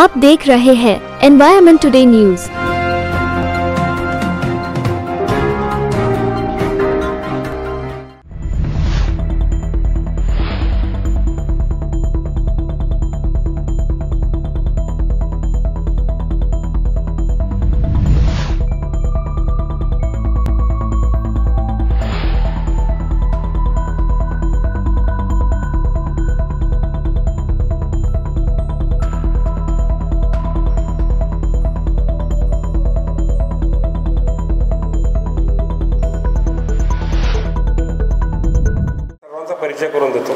आप देख रहे हैं एनवायरमेंट टुडे न्यूज। परिचय करून देतो।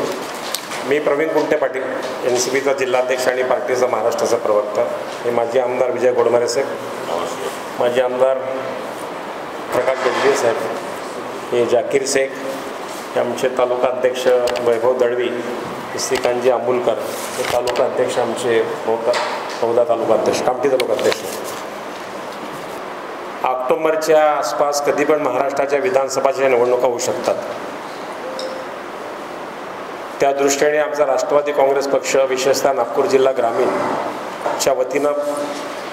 मी प्रवीण कुंटे पाटील, एनसीपीचा जिल्हाध्यक्ष आणि पार्टीचा महाराष्ट्राचा प्रवक्ता। हे माजी आमदार विजय घोडमारे साहेब, माजी आमदार प्रकाश गजबे साहेब, हे जाकीर शेख, हे आमचे तालुका अध्यक्ष वैभव दळवी, श्रीकांतजी आंबुलकर, हे तालुका अध्यक्ष आमचे मौदा तालुका अध्यक्ष, कामठी तालुका अध्यक्ष। ऑक्टोबरच्या आसपास कधी पण महाराष्ट्राच्या विधानसभाच्या निवडणुका होऊ शकतात। त्या दृष्टीने आमचा राष्ट्रवादी काँग्रेस पक्ष, विशेषतः नागपूर जिल्हा ग्रामीणच्या वतीनं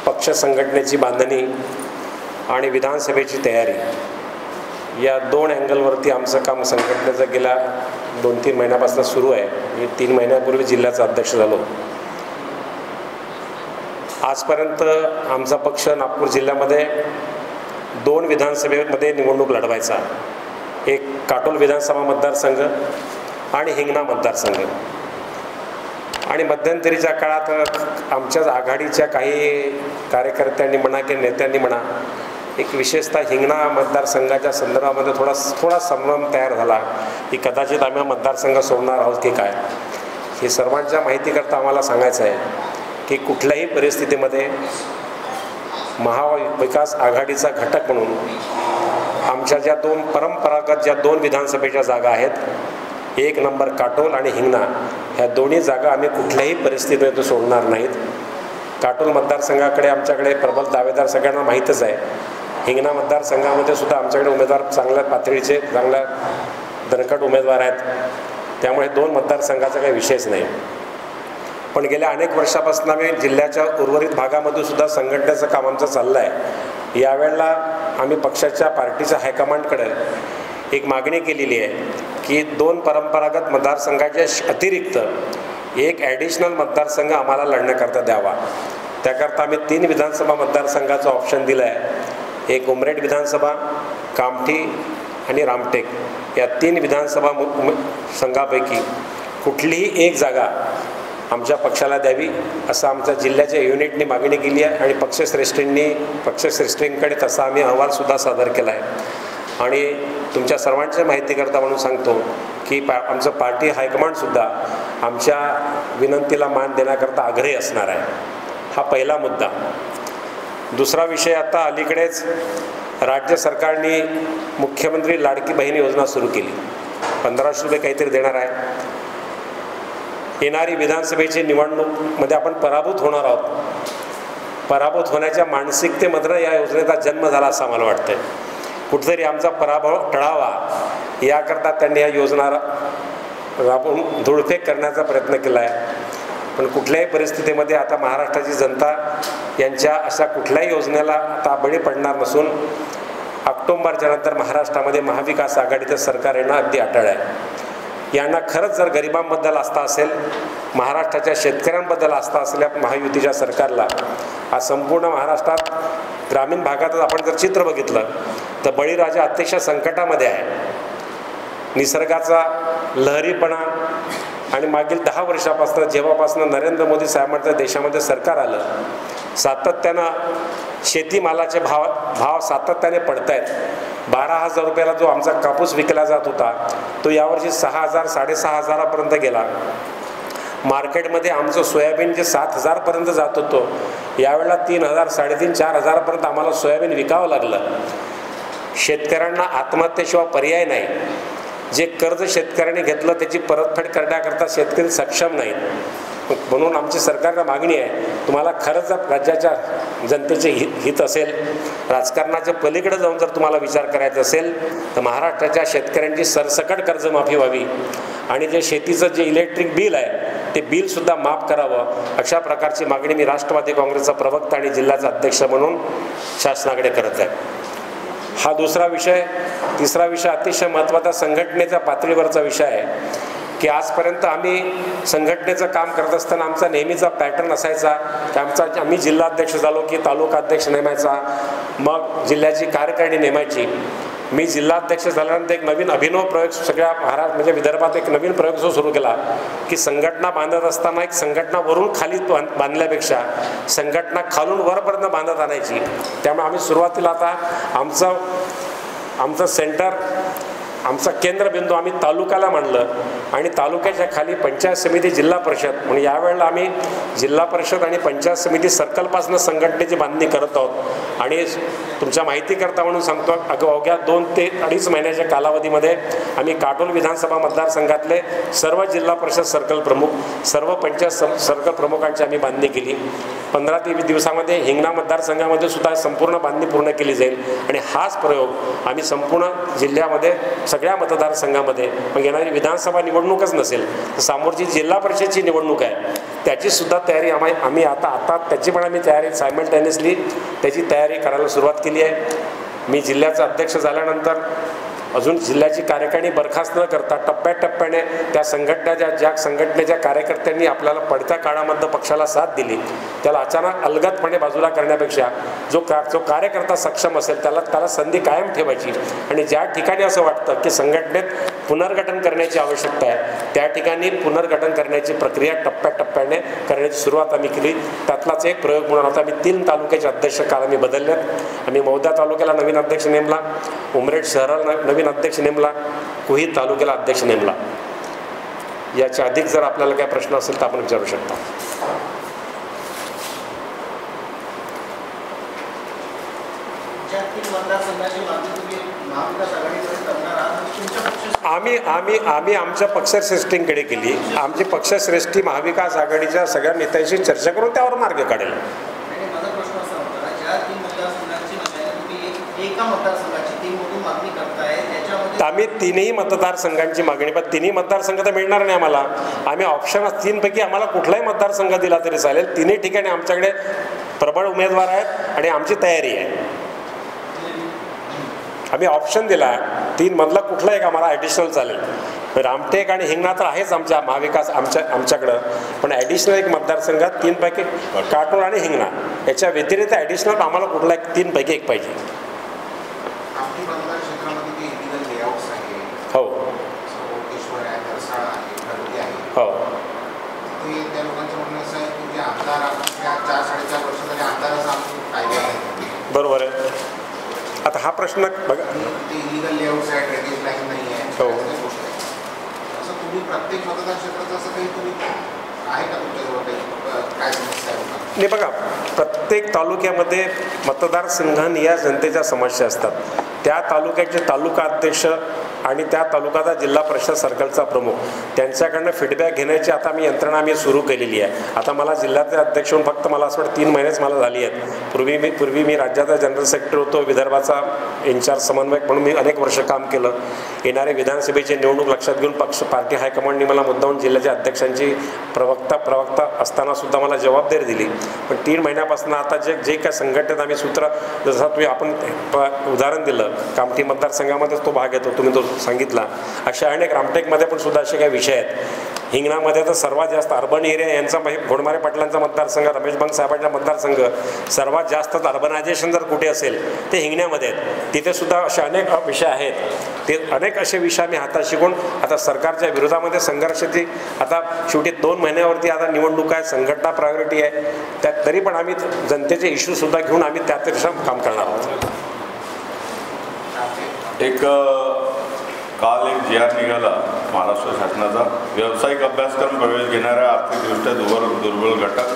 पक्ष संघटनेची बांधणी आणि विधानसभेची तयारी या दोन अँगलवरती आमचं काम संघटनेचं गेल्या 2-3 महिन्यापासून सुरू आहे। मी 3 महिन्यापूर्वी जिल्ह्याचा अध्यक्ष झालो। आजपर्यंत आमचा पक्ष नागपूर जिल्ह्यामध्ये 2 विधानसभेमध्ये निवडणूक लढवायचा, एक काटोल विधानसभा मतदारसंघ आणि हिंगणा मतदारसंघ। आणि मध्यंतरीच्या काळात आमच्याच आघाडीच्या काही कार्यकर्त्यांनी म्हणा की नेत्यांनी म्हणा, एक विशेषतः हिंगणा मतदारसंघाच्या संदर्भामध्ये थोडा संभ्रम तयार झाला की कदाचित आम्ही मतदारसंघ सोडणार आहोत की काय। हे सर्वांच्या माहितीकरता आम्हाला सांगायचं आहे की कुठल्याही परिस्थितीमध्ये महाविकास आघाडीचा घटक म्हणून आमच्या ज्या 2 परंपरागत ज्या 2 विधानसभेच्या जागा आहेत, 1 नंबर काटोल आणि हिंगणा, ह्या दोन्ही जागा आम्ही कुठल्याही परिस्थितीत सोडणार नाहीत। काटोल मतदारसंघाकडे आमच्याकडे प्रबल दावेदार सगळ्यांना माहीतच आहे। हिंगणा मतदारसंघामध्ये सुद्धा आमच्याकडे उमेदवार चांगल्या पातळीचे, चांगल्या दणकट उमेदवार आहेत। त्यामुळे 2 मतदारसंघाचा काही विषयच नाही। पण गेल्या अनेक वर्षापासून आम्ही जिल्ह्याच्या उर्वरित भागामध्ये सुद्धा संघटनेचं काम आमचं चाललं आहे। यावेळेला आम्ही पक्षाच्या पार्टीच्या हायकमांडकडे एक मागणी केलेली आहे की 2 परंपरागत मतदारसंघाच्या अतिरिक्त एक ॲडिशनल मतदारसंघ आम्हाला लढण्याकरता द्यावा। त्याकरता आम्ही 3 विधानसभा मतदारसंघाचं ऑप्शन दिलं आहे। एक उमरेड विधानसभा, कामठी आणि रामटेक, या 3 विधानसभा संघापैकी कुठलीही एक जागा आमच्या पक्षाला द्यावी असं आमच्या जिल्ह्याच्या युनिटनी मागणी केली आहे। आणि पक्षश्रेष्ठींकडे तसा आम्ही अहवालसुद्धा सादर केला आहे। आणि तुमच्या सर्वांच्या माहितीकरता म्हणून सांगतो की आमचं पार्टी हायकमांडसुद्धा आमच्या विनंतीला मान देण्याकरता आग्रही असणार आहे। हा पहिला मुद्दा। दुसरा विषय, आता अलीकडेच राज्य सरकारने मुख्यमंत्री लाडकी बहीण योजना सुरू केली। 1500 रुपये काहीतरी देणार आहे। येणारी विधानसभेची निवडणूकमध्ये आपण पराभूत होणार आहोत। पराभूत होण्याच्या मानसिकतेमधून या योजनेचा जन्म झाला असं आम्हाला वाटतंय। कुठेतरी आमचा पराभव टळावा याकरता त्यांनी या योजना राबवून धूळफेक करण्याचा प्रयत्न केला आहे। पण कुठल्याही परिस्थितीमध्ये आता महाराष्ट्राची जनता यांच्या अशा कुठल्याही योजनेला आता बळी पडणार नसून ऑक्टोबरच्या नंतर महाराष्ट्रामध्ये महाविकास आघाडीचं सरकार येणं अगदी अटळ आहे। यांना खरंच जर गरिबांबद्दल आस्था असेल, महाराष्ट्राच्या शेतकऱ्यांबद्दल आस्था असलेल्या महायुतीच्या सरकारला आज संपूर्ण महाराष्ट्रात ग्रामीण भागातच आपण जर चित्र बघितलं तर बळीराजा अतिशय संकटामध्ये आहे। निसर्गाचा लहरीपणा आणि मागील 10 वर्षापासून जेव्हापासून नरेंद्र मोदी साहेबांच्या देशामध्ये सरकार आलं, सातत्यानं शेतीमालाचे भाव सातत्याने पडत आहेत। 12,000 रुपयाला जो आमचा कापूस विकला जात होता तो यावर्षी 6,000 साडेसहा गेला। मार्केटमध्ये आमचं सोयाबीन जे 7,000 पर्यंत जात होतो, यावेळेला 3,000 साडेतीन 4,000 आम्हाला सोयाबीन विकावं लागलं। शेतकऱ्यांना आत्महत्येशिवाय पर्याय नाही। जे कर्ज शेतकऱ्यांनी घेतलं त्याची परतफेड करण्याकरता शेतकरी सक्षम नाहीत। म्हणून आमची सरकारला मागणी आहे, तुम्हाला खरंच जर राज्याच्या जनतेचे हित असेल, राजकारणाच्या पलीकडे जाऊन जर तुम्हाला विचार करायचा असेल तर महाराष्ट्राच्या शेतकऱ्यांची सरसकट कर्जमाफी व्हावी आणि जे शेतीचं जे इलेक्ट्रिक बिल आहे ते बिलसुद्धा माफ करावं, अशा प्रकारची मागणी मी राष्ट्रवादी काँग्रेसचा प्रवक्ता आणि जिल्ह्याचा अध्यक्ष म्हणून शासनाकडे करत आहे. हा दुसरा विषय. तिसरा विषय अतिशय महत्त्वाचा संघटनेच्या पातळीवरचा विषय आहे की आजपर्यंत आम्ही संघटनेचं काम करत असताना आमचा नेहमीचा पॅटर्न असायचा की आम्ही जिल्हाध्यक्ष झालो की तालुका अध्यक्ष नेमायचा, मग जिल्ह्याची कार्यकारिणी नेमायची. मी जिल्हाध्यक्ष झाल्यानंतर एक नवीन अभिनव प्रयोग सगळ्या महाराष्ट्र म्हणजे विदर्भात एक नवीन प्रयोग जो सुरू केला की संघटना बांधत असताना एक संघटना वरून खाली बांधल्यापेक्षा संघटना खालून वरपर्यंत बांधत आणायची. त्यामुळे आम्ही सुरुवातीला आता आमचं सेंटर, आमचा केंद्रबिंदू आम्ही तालुक्याला मांडलं आणि तालुक्याच्या खाली पंचायत समिती, जिल्हा परिषद, म्हणून यावेळेला आम्ही जिल्हा परिषद आणि पंचायत समिती सर्कलपासून संघटनेची बांधणी करत आहोत. आणि तुमच्या माहितीकरता म्हणून सांगतो, अवघ्या 2 ते 2.5 महिन्याच्या कालावधीमध्ये आम्ही काटोल विधानसभा मतदारसंघातले सर्व जिल्हा परिषद सर्कल प्रमुख, सर्व पंचायत सर्कल प्रमुखांची आम्ही बांधणी केली. 15 ते 20 दिवसामध्ये हिंगणा मतदारसंघामध्ये सुद्धा संपूर्ण बांधणी पूर्ण केली जाईल. आणि हाच प्रयोग आम्ही संपूर्ण जिल्ह्यामध्ये सगळ्या मतदारसंघामध्ये, मग येणारी विधानसभा निवडणूकच नसेल तर समोरची जिल्हा परिषदची निवडणूक आहे त्याची सुद्धा तयारी आम्ही आता त्याची पण आम्ही तयारी सायमल्टेनियसली त्याची तयारी करायला सुरुवात केली आहे. मी जिल्ह्याचा अध्यक्ष झाल्यानंतर अजून जिल्ह्याची कार्यकारिणी बरखास्त न करता टप्प्याटप्प्याने त्या ज्या संघटनेच्या कार्यकर्त्यांनी आपल्याला पडत्या काळामध्ये पक्षाला साथ दिली त्याला अचानक अलगदपणे बाजूला करण्यापेक्षा जो कार्यकर्ता सक्षम असेल त्याला संधी कायम ठेवायची. आणि ज्या ठिकाणी असं वाटतं की संघटनेत पुनर्गठन करण्याची आवश्यकता आहे त्या ठिकाणी पुनर्गठन करण्याची प्रक्रिया टप्प्याटप्प्याने करण्याची सुरुवात आम्ही केली. त्यातलाच एक प्रयोग म्हणून आता आम्ही 3 तालुक्याचे अध्यक्ष काल आम्ही बदललेत. आम्ही मौदा तालुक्याला नवीन अध्यक्ष नेमला, उमरेड शहराला नवीन अध्यक्ष नेमला, कुही तालुक्याला अध्यक्ष नेमला. याच्या अधिक जर आपल्याला काही प्रश्न असेल तर आपण विचारू शकता. आम्ही आमच्या पक्षश्रेष्ठींकडे केली. आमची पक्षश्रेष्ठी महाविकास आघाडीच्या सगळ्या नेत्यांशी चर्चा करून त्यावर मार्ग काढेल. आम्ही 3ही मतदारसंघांची मागणी, पण 3ही मतदारसंघ तर मिळणार नाही आम्हाला. आम्ही ऑप्शन 3 पैकी आम्हाला कुठलाही मतदारसंघ दिला तरी चालेल. 3ही ठिकाणी आमच्याकडे प्रबळ उमेदवार आहेत आणि आमची तयारी आहे. आम्ही ऑप्शन दिला 3 मधला कुठला एक आम्हाला ॲडिशनल चालेल. रामटेक आणि हिंगणा तर आहेच आमच्या महाविकास आमच्याकडं, पण ॲडिशनल एक मतदारसंघात 3 पैकी काटोल आणि हिंगणा याच्या व्यतिरिक्त ॲडिशनल आम्हाला कुठला 3 पैकी एक पाहिजे. हो हो बरोबर आहे. आता हा प्रश्न बघा, हो नाही बघा, प्रत्येक तालुक्यामध्ये मतदारसंघांनी या जनतेच्या समस्या असतात. त्या तालुक्याचे तालुका अध्यक्ष आणि त्या तालुक्याचा जिल्हा परिषद सर्कलचा प्रमुख त्यांच्याकडनं फीडबॅक घेण्याची आता यंत्रणा आम्ही सुरू केलेली आहे. आता मला जिल्ह्याचे अध्यक्ष होऊन फक्त मला असं वाटतं 3 महिनेच मला झाली आहेत. पूर्वी मी राज्याचा जनरल सेक्रेटरी होतो, विदर्भाचा इन्चार्ज समन्वयक म्हणून मी अनेक वर्ष काम केलं. येणारे विधानसभेची निवडणूक लक्षात घेऊन पार्टी हायकमांडनी मला मुद्दाहून जिल्ह्याच्या अध्यक्षांची प्रवक्ता असताना सुद्धा मला जबाबदारी दिली. पण 3 महिन्यापासून आता जे काय संघटनेत आम्ही सूत्र, जसं तुम्ही आपण उदाहरण दिलं कामठी मतदारसंघामध्येच तो भाग येतो, तुम्ही तो सांगितला, अशा अनेक रामटेकमध्ये पण सुद्धा असे काही विषय आहेत. हिंगणामध्ये तर सर्वात जास्त अर्बन एरिया यांचा घोडमारे पाटलांचा मतदारसंघ, रमेश बंग साहेबांचा मतदारसंघ, सर्वात जास्त अर्बनायझेशन जर कुठे असेल ते हिंगण्यामध्ये आहेत. तिथे सुद्धा असे अनेक विषय आहेत. ते अनेक असे विषय आम्ही हातात शिकून आता सरकारच्या विरोधामध्ये संघर्षाची, आता शेवटी 2 महिन्यावरती आता निवडणूक आहे, संघटना प्रायोरिटी आहे, त्यात तरी पण आम्ही जनतेचे इश्यूसुद्धा घेऊन आम्ही त्या काम करणार आहोत. काल एक GR निघाला महाराष्ट्र शासनाचा, व्यावसायिक अभ्यासक्रम प्रवेश घेणाऱ्या आर्थिकदृष्ट्या दुर्बल घटक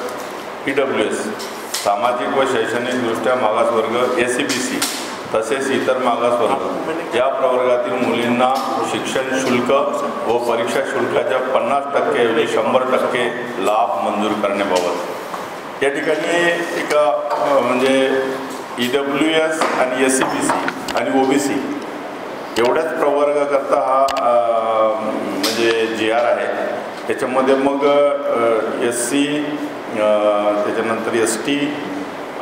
PWS, सामाजिक व शैक्षणिकदृष्ट्या मागासवर्ग SCBC तसेच इतर मागासवर्ग या प्रवर्गातील मुलींना शिक्षण शुल्क व परीक्षा शुल्काच्या 50% ऐवजी 100% लाभ मंजूर करण्याबाबत या ठिकाणी एका म्हणजे EWS आणि SCBC आणि OBC एवढ्याच प्रवर्गाकरता हा म्हणजे GR आहे. त्याच्यामध्ये मग SC, त्याच्यानंतर ST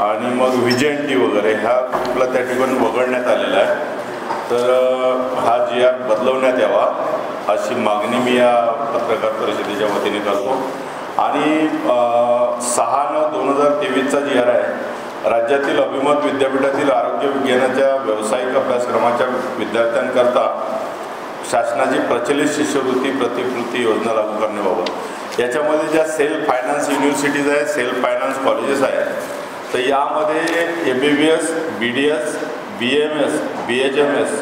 आणि मग VJNT वगैरे ह्या ग्रुपला त्या ठिकाणी वगळण्यात आलेला आहे. तर हा GR बदलवण्यात यावा अशी मागणी मी या पत्रकार परिषदेच्या वतीने करतो. आणि 6/9/2023चा GR आहे. राज्यातील अभिमत विद्यापीठातील आरोग्य विज्ञानाच्या व्यावसायिक अभ्यासक्रमाच्या विद्यार्थ्यांकरता शासनाची प्रचलित शिष्यवृत्ती प्रतिपूर्ती योजना लागू करण्याबाबत. याच्यामध्ये ज्या सेल्फ फायनान्स युनिव्हर्सिटीज आहेत, सेल्फ फायनान्स कॉलेजेस आहेत, तर यामध्ये MBBS, BDS, BMS, BHMS,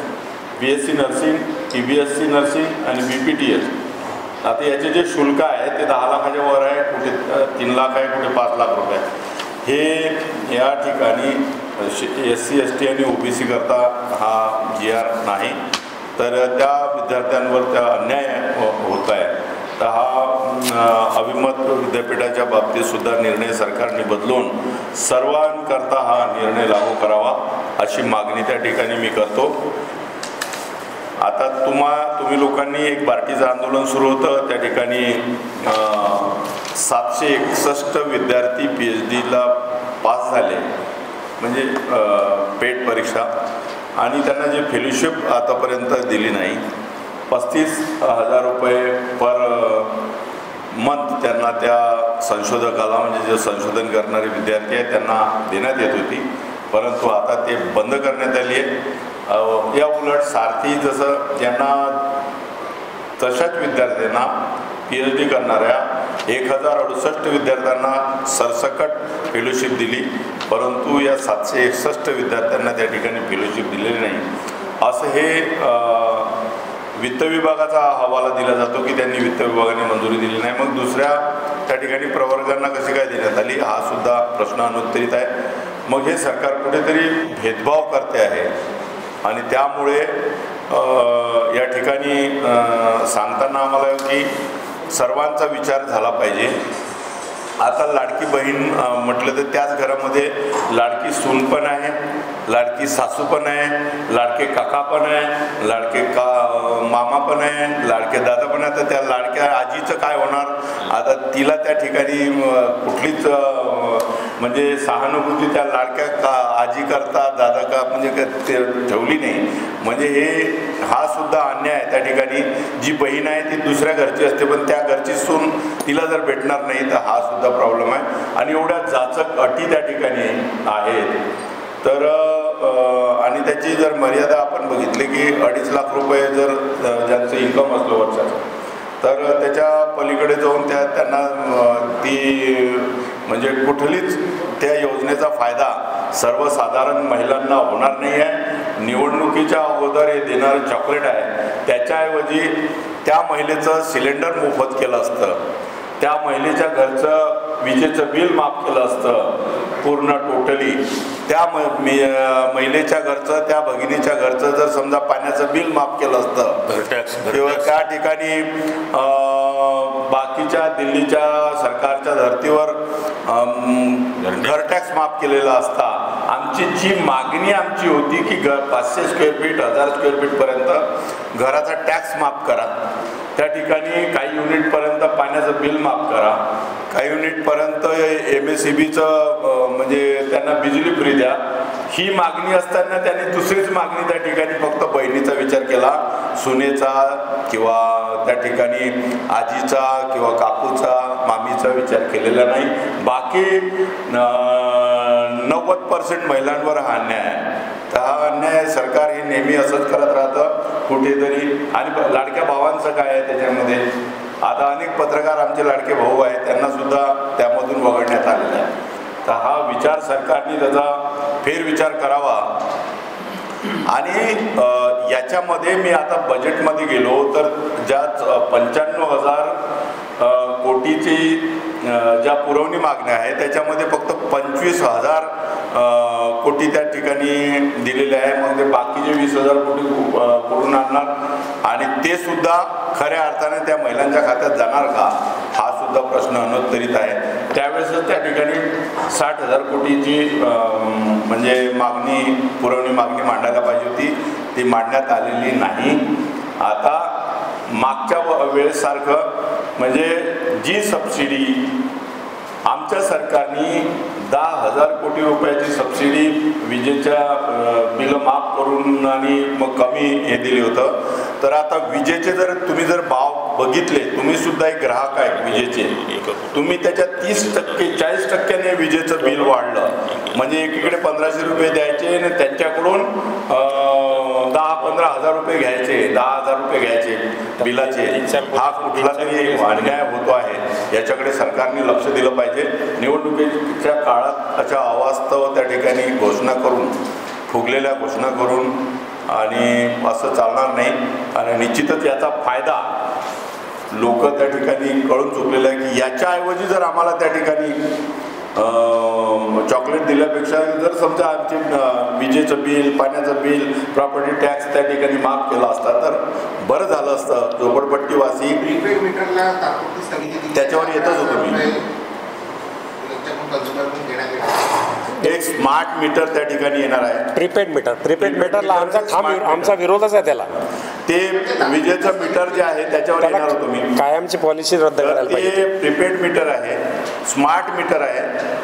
BSc nursing, TBSc nursing आणि BPTS. आता याचे जे शुल्क आहे ते 10 लाखाच्या वर आहे, कुठे 3 लाख आहे, कुठे 5 लाख रुपये. हे या ठिकाणी SC, ST आणि OBC करता हा GR नाही. तर त्या विद्यार्थ्यांवर त्या अन्याय होत आहे. तर हा अभिमत विद्यापीठाच्या बाबतीत सुद्धा निर्णय सरकारने बदलून सर्वांकरता हा निर्णय लागू करावा अशी मागणी त्या ठिकाणी मी करतो. आता तुम्ही लोकांनी एक बार्टीचं आंदोलन सुरू होतं. त्या ठिकाणी 761 विद्यार्थी PhDला पास झाले, म्हणजे पेट परीक्षा, आणि त्यांना जे फेलोशिप आतापर्यंत दिली नाही. 35,000 रुपये पर मंथ त्यांना त्या संशोधकाला, म्हणजे जे संशोधन करणारे विद्यार्थी आहेत त्यांना देण्यात येत होती, परंतु आता ते बंद करण्यात आली आहे. या उलट सारथी जसं त्यांना तशाच विद्यार्थ्यांना PhD करणाऱ्या 1068 विद्यार्थ्यांना सरसकट फेलोशिप दिली, परंतु या 761 विद्यार्थ्यांना त्या ठिकाणी फेलोशिप दिलेली नाही. असं हे वित्त विभागाचा हवाला दिला जातो की त्यांनी वित्त विभागाने मंजुरी दिली नाही. मग दुसऱ्या त्या ठिकाणी प्रवर्गांना कशी काय देण्यात आली, हा सुद्धा प्रश्न अनुत्तरित आहे. मग हे सरकार कुठेतरी भेदभाव करते आहे आणि त्यामुळे या ठिकाणी सांगताना आम्हाला की सर्वांचा विचार झाला पाहिजे. आता लाडकी बहीण म्हटलं तर त्याच घरामध्ये लाडकी सून पण आहे, लाडकी सासू पण आहे, लाडके काका पण आहे, लाडके मामा पण आहे, लाडके दादा पण आहे. तर त्या लाडक्या आजीचं काय होणार? आता तिला त्या ठिकाणी कुठलीच म्हणजे सहानुभूती त्या लाडक्या आजी करता दादा का म्हणजे ठेवली नाही. म्हणजे हा सुद्धा अन्याय आहे. त्या ठिकाणी जी बहीण आहे ती दुसऱ्या घरची असते, पण त्या घरची सून तिला जर भेटणार नाही तर हा सुद्धा प्रॉब्लेम आहे. आणि एवढ्या जाचक अटी त्या ठिकाणी आहेत. तर आणि त्याची जर मर्यादा आपण बघितली की 2.5 लाख रुपये जर ज्यांचं इन्कम असलं वर्षाचं, तर त्याच्या पलीकडे जाऊन त्यांना ती म्हणजे कुठलीच त्या योजनेचा फायदा सर्वसाधारण महिलांना होणार नाही आहे. निवडणुकीच्या अगोदर हे देणारं चॉकलेट आहे, त्याच्याऐवजी त्या महिलेचं सिलेंडर मोफत केलं असतं, त्या महिलेच्या घरचं विजेचं बिल माफ केलं असतं पूर्ण टोटली, त्या महिलेच्या घरचं त्या भगिनीच्या घरचं जर समजा पाण्याचं बिल माफ केलं असतं किंवा त्या ठिकाणी बाकीच्या दिल्लीच्या सरकारच्या धर्तीवर घर टॅक्स माफ केलेला असता. आमची जी मागणी आमची होती की 500 स्क्वेअर फीट 1000 स्क्वेअर फीटपर्यंत घराचा टॅक्स माफ करा, त्या ठिकाणी काही युनिटपर्यंत पाण्याचं बिल माफ करा, काही युनिटपर्यंत MSEBीचं म्हणजे त्यांना बिजली फ्री द्या, ही मागणी असताना त्यांनी दुसरीच मागणी त्या ठिकाणी फक्त बहिणीचा विचार केला, सुनेचा किंवा त्या ठिकाणी आजीचा किंवा काकूचा मामीचा विचार केलेला नाही. बाकी 90% महिलांवर हा अन्याय आहे. तर हा अन्याय सरकार हे नेहमी असंच करत राहतं कुठेतरी. आणि लाडक्या भावांचं काय आहे त्याच्यामध्ये? आता अनेक पत्रकार आमचे लाडके भाऊ आहेत, त्यांना सुद्धा त्यामधून वगळण्यात आलेला आहे. तर हा विचार सरकारने त्याचा फेरविचार करावा. आणि याच्यामध्ये मी आता बजेटमध्ये गेलो तर ज्या 95,000 कोटीची ज्या पुरवणी मागण्या आहेत त्याच्यामध्ये फक्त 25,000 कोटी त्या ठिकाणी दिलेले आहे. मग ते बाकीचे 20,000 कोटी कुठून आणणार आणि ते सुद्धा खऱ्या अर्थाने त्या महिलांच्या खात्यात जाणार का, हा सुद्धा प्रश्न अनुत्तरित आहे. त्यावेळेसच त्या ठिकाणी 60,000 कोटीची म्हणजे मागणी पुरवणी मागणी मांडायला पाहिजे होती, ती मांडण्यात आलेली नाही. आता मागच्या वेळेसारखं म्हणजे जी सबसिडी आमच्या सरकारने 10,000 कोटी रुपयाची सबसिडी विजेच्या बिल माफ करून आणि मग कमी हे दिले होतं. तर आता विजेचे जर तुम्ही जर भाव बघितले, तुम्ही सुद्धा एक ग्राहक आहे विजेचे, तुम्ही त्याच्यात 30% 40% विजेचं बिल वाढलं. म्हणजे एकीकडे 1500 रुपये द्यायचे आणि त्यांच्याकडून 10-15 हजार रुपये घ्यायचे, 10,000 रुपये घ्यायचे बिलाचे. हा कुठला तरी अन्याय होतो आहे, याच्याकडे सरकारने लक्ष दिलं पाहिजे. निवडणुकीच्या काळात अशा अवास्तव त्या ठिकाणी घोषणा करून, फुगलेल्या घोषणा करून आणि असं चालणार नाही. आणि निश्चितच याचा फायदा लोक त्या ठिकाणी कळून चुकलेलं आहे की याच्याऐवजी जर आम्हाला त्या ठिकाणी चॉकलेट दिल्यापेक्षा जर समजा आमचे विजेचं बिल, पाण्याचं बिल, प्रॉपर्टी टॅक्स त्या ठिकाणी माफ केला असता तर बरं झालं असतं. झोपडपट्टीवासी त्याच्यावर येतच होतो मी. एक स्मार्ट मीटर त्या ठिकाणी येणार आहे. प्रीपेड मीटरला आमचा विरोधच आहे. त्याला ते विजेचं मीटर जे आहे त्याच्यावर येणार होतो मी. कायमची पॉलिसी रद्द करायला पाहिजे. ते प्रीपेड मीटर आहे, स्मार्ट मीटर आहे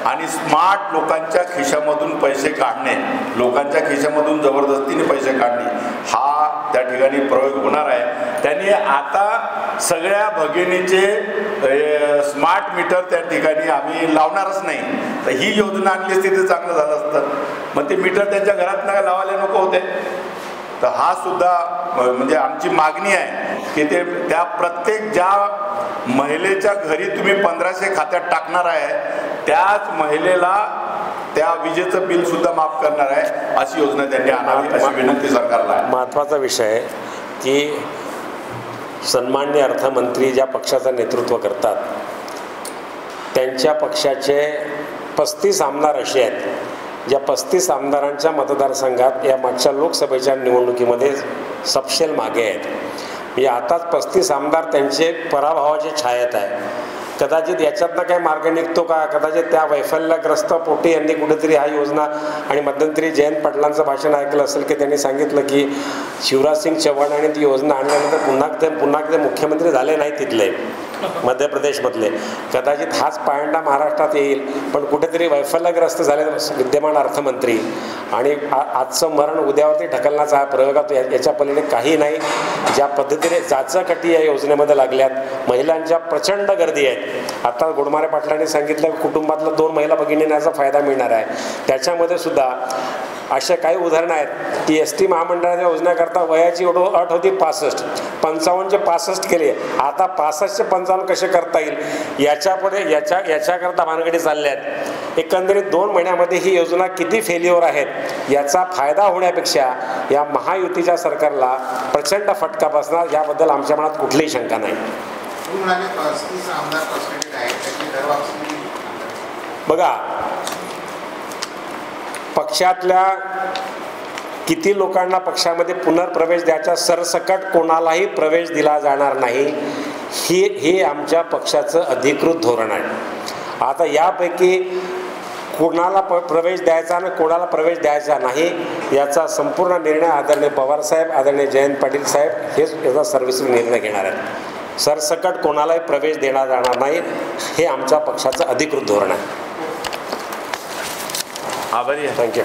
आणि स्मार्ट लोकांच्या खिशामधून पैसे काढणे, लोकांच्या खिशामधून जबरदस्तीने पैसे काढणे हा त्या ठिकाणी प्रयोग होणार आहे. त्यांनी आता सगळ्या भगिनीचे स्मार्ट मीटर त्या ठिकाणी आम्ही लावणारच नाही. तर ही योजना आणली असती तर चांगलं झालं असतं. मग ते मीटर त्यांच्या घरात नाही लावायला नको होते. तर हा सुद्धा म्हणजे आमची मागणी आहे की ते त्या प्रत्येक ज्या महिलेच्या घरी तुम्ही 1500 खात्यात टाकणार आहे त्याच महिलेला त्या विजेचं बिल सुद्धा माफ करणार आहे, अशी योजना त्यांनी आणावी अशी विनंती सरकारला आहे. महत्त्वाचा विषय आहे की सन्माननीय अर्थमंत्री ज्या पक्षाचं नेतृत्व करतात त्यांच्या पक्षाचे 35 आमदार असे आहेत ज्या 35 आमदारांच्या मतदारसंघात या मागच्या लोकसभेच्या निवडणुकीमध्ये सपशेल मागे आहेत. म्हणजे आताच 35 आमदार त्यांचे पराभवाचे छायेत आहे. कदाचित याच्यातनं काही मार्ग निघतो का, कदाचित त्या वैफल्यग्रस्त पोटी यांनी कुठेतरी हा योजना आणि मध्यंतरी जयंत पाटलांचं भाषण ऐकलं असेल की त्यांनी सांगितलं की शिवराज सिंग चौहान ती योजना आणल्यानंतर पुन्हा ते मुख्यमंत्री झाले नाही तिथले मध्य प्रदेशमधले. कदाचित हाच पायंडा महाराष्ट्रात येईल. पण कुठेतरी वैफल्यग्रस्त झाले विद्यमान अर्थमंत्री आणि आजचं मरण उद्यावरती ढकलण्याचा हा प्रयोग याच्या पलीकडे काही नाही. ज्या पद्धतीने जाचकटी या योजनेमध्ये लागल्यात, महिलांच्या प्रचंड गर्दी आहेत. आता गोडमारे पाटलांनी सांगितलं कुटुंबातल्या 2 महिला भगिनींना याचा फायदा मिळणार आहे. त्याच्यामध्ये सुद्धा अशा काही उदाहरणं आहेत की एस टी महामंडळाच्या योजनेकरता वयाची अट होती 65, 55चे 65 केले. आता 65चे 55 कसे करता येईल याच्याकरता भानगडी चालल्या आहेत. एकंदरीत 2 महिन्यामध्ये ही योजना किती फेल्युअर आहेत याचा फायदा होण्यापेक्षा या महायुतीच्या सरकारला प्रचंड फटका बसणार याबद्दल आमच्या मनात कुठलीही शंका नाही. बघा, पक्षातल्या किती लोकांना पक्षामध्ये पुनर्प्रवेश द्यायचा सरसकट कोणालाही प्रवेश दिला जाणार नाही. हे आमच्या पक्षाचं अधिकृत धोरण आहे. आता यापैकी कोणाला प्रवेश द्यायचा आणि कोणाला प्रवेश द्यायचा नाही याचा संपूर्ण निर्णय आदरणीय पवारसाहेब, आदरणीय जयंत पाटील साहेब हेच याचा सर्व्हिसवर निर्णय घेणार आहेत. सरसकट कोणालाही प्रवेश देण्यात जाणार नाही हे आमच्या पक्षाचं अधिकृत धोरण आहे. आभारी आहे. थँक्यू.